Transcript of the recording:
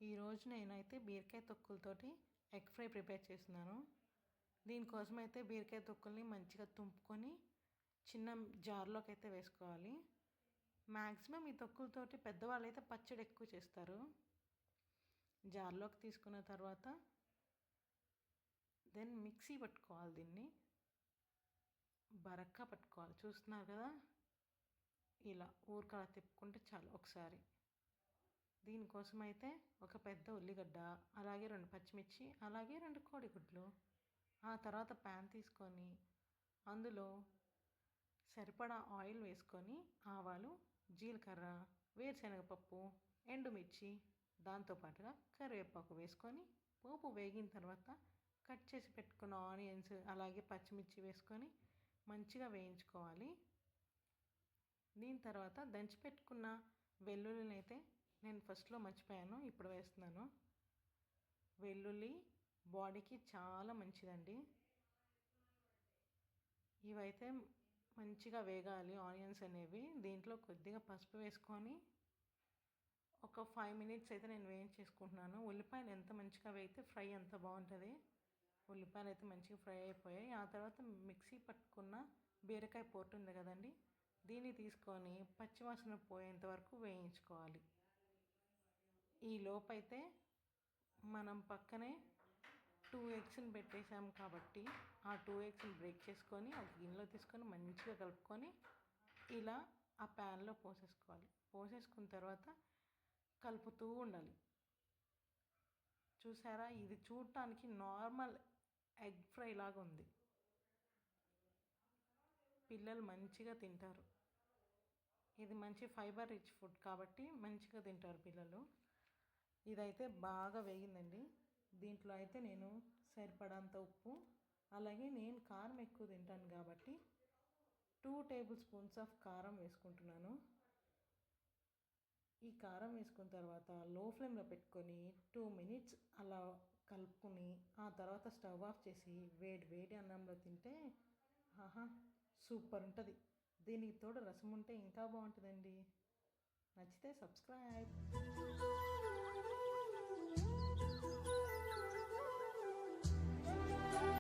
ఈరోజు నేనైతే బీరకాయ తొక్కులతోటి ఎగ్ ఫ్రై ప్రిపేర్ చేస్తున్నాను. దీనికోసం అయితే బీరకాయ తొక్కుల్ని మంచిగా తుంపుకొని చిన్న జార్లోకి అయితే వేసుకోవాలి. మ్యాక్సిమం ఈ తొక్కులతోటి పెద్దవాళ్ళు అయితే పచ్చడి ఎక్కువ చేస్తారు. జార్లోకి తీసుకున్న తర్వాత దెన్ మిక్సీ పట్టుకోవాలి. దీన్ని బరక్కా పట్టుకోవాలి. చూస్తున్నారు కదా, ఇలా ఊరికలా తిప్పుకుంటే చాలు ఒకసారి. దీనికోసం అయితే ఒక పెద్ద ఉల్లిగడ్డ, అలాగే 2 పచ్చిమిర్చి, అలాగే 2 కోడిగుడ్లు. ఆ తర్వాత ప్యాన్ తీసుకొని అందులో సరిపడా ఆయిల్ వేసుకొని ఆవాలు, జీలకర్ర, వేరుశనగపప్పు, ఎండుమిర్చి, దాంతోపాటుగా కరివేపాకు వేసుకొని పోపు వేగిన తర్వాత కట్ చేసి పెట్టుకున్న ఆనియన్స్, అలాగే పచ్చిమిర్చి వేసుకొని మంచిగా వేయించుకోవాలి. దీని తర్వాత దంచి పెట్టుకున్న వెల్లుల్లిని అయితే నేను ఫస్ట్లో మర్చిపోయాను, ఇప్పుడు వేస్తున్నాను. వెల్లుల్లి బాడీకి చాలా మంచిదండి. ఇవైతే మంచిగా వేగాలి ఆనియన్స్ అనేవి. దీంట్లో కొద్దిగా పసుపు వేసుకొని ఒక 5 మినిట్స్ అయితే నేను వేయించేసుకుంటున్నాను. ఉల్లిపాయలు ఎంత మంచిగా వేగితే ఫ్రై అంత బాగుంటుంది. ఉల్లిపాయలు అయితే మంచిగా ఫ్రై అయిపోయాయి. ఆ తర్వాత మిక్సీ పట్టుకున్న బీరకాయ పొట్టు ఉంది కదండి, దీన్ని తీసుకొని పచ్చివాసన పోయేంత వరకు వేయించుకోవాలి. ఈ లోపైతే మనం పక్కనే 2 ఎగ్స్ని పెట్టేసాం కాబట్టి ఆ 2 ఎగ్స్ని బ్రేక్ చేసుకొని ఒక గిన్నెలో తీసుకొని మంచిగా కలుపుకొని ఇలా ఆ ప్యాన్లో పోసేసుకోవాలి. పోసేసుకున్న తర్వాత కలుపుతూ ఉండాలి. చూసారా, ఇది చూడటానికి నార్మల్ ఎగ్ ఫ్రై లాగా ఉంది. పిల్లలు మంచిగా తింటారు. ఇది మంచి ఫైబర్ రిచ్ ఫుడ్ కాబట్టి మంచిగా తింటారు పిల్లలు. ఇదైతే బాగా వేగిందండి. దీంట్లో అయితే నేను సరిపడంత ఉప్పు, అలాగే నేను కారం ఎక్కువ తింటాను కాబట్టి 2 టేబుల్ స్పూన్స్ ఆఫ్ కారం వేసుకుంటున్నాను. ఈ కారం వేసుకున్న తర్వాత లో ఫ్లేమ్లో పెట్టుకొని 2 మినిట్స్ అలా కలుపుకొని ఆ తర్వాత స్టవ్ ఆఫ్ చేసి వేడి వేడి అన్నంలో తింటే ఆహా సూపర్ ఉంటుంది. దీనికి తోడు రసం ఉంటే ఇంకా బాగుంటుందండి. నచ్చితే సబ్స్క్రైబ్.